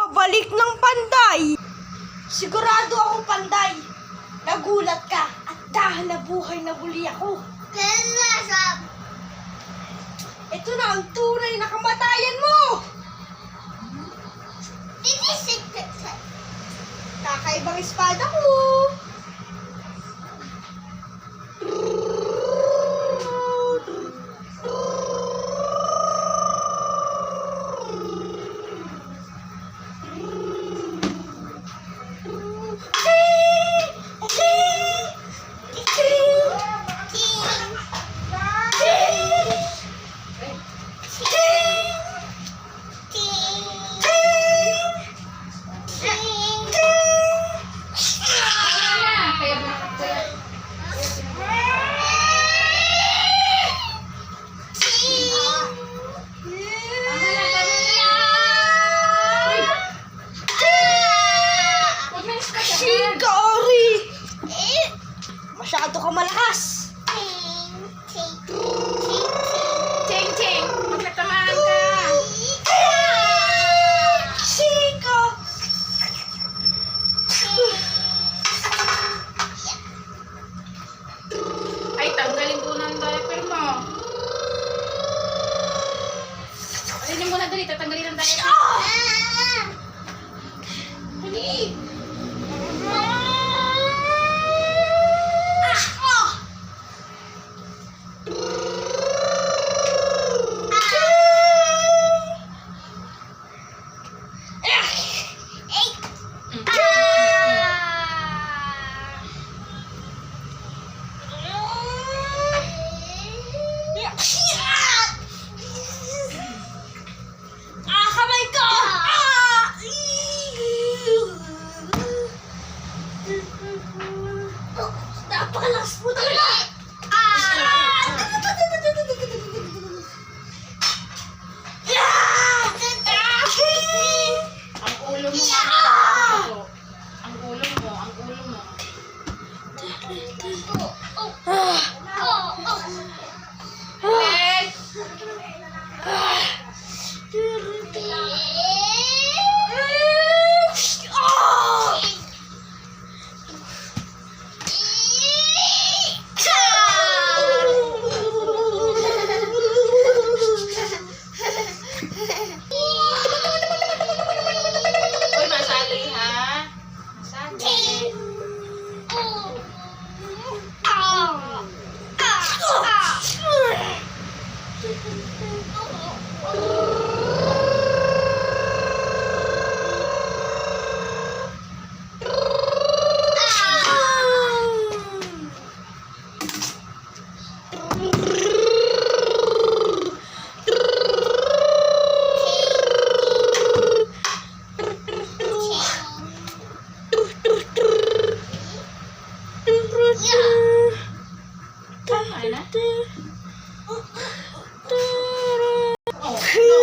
Nagbabalik ng panday. Sigurado ako panday. Nagulat ka at dahil nabuhay na muli ako. Ito na ang tunay na kamatayan mo. Kakaibang espada ko. Masyado ka malakas. Ting, ting. Magkatamaan ka. Chico. Ay, tanggalin ko ng diaper mo. Alinin mo na dali, tatanggalin ng diaper. Dali. Kamay ko! Napakalakas mo talaga! Ang ulo mo nga. Ang ulo mo, ang ulo mo. Leg. Uy, masali ha. Masali. Tama na. Oh, no.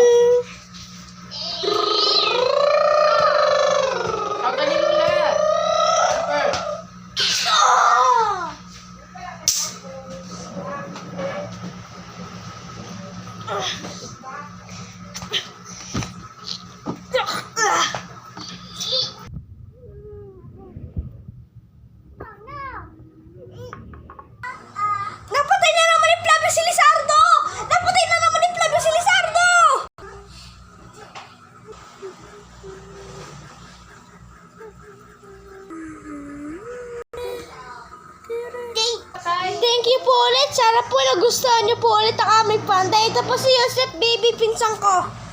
Tanggalin mo lahat. Super. Napatay na naman ni Flavio si Lizardo! Napatay na naman ni Flavio si Lizardo! Thank you po ulit. Sana po nagustuhan niyo po ulit ang aming panda. Ito po si Joseph, baby pinsang ko.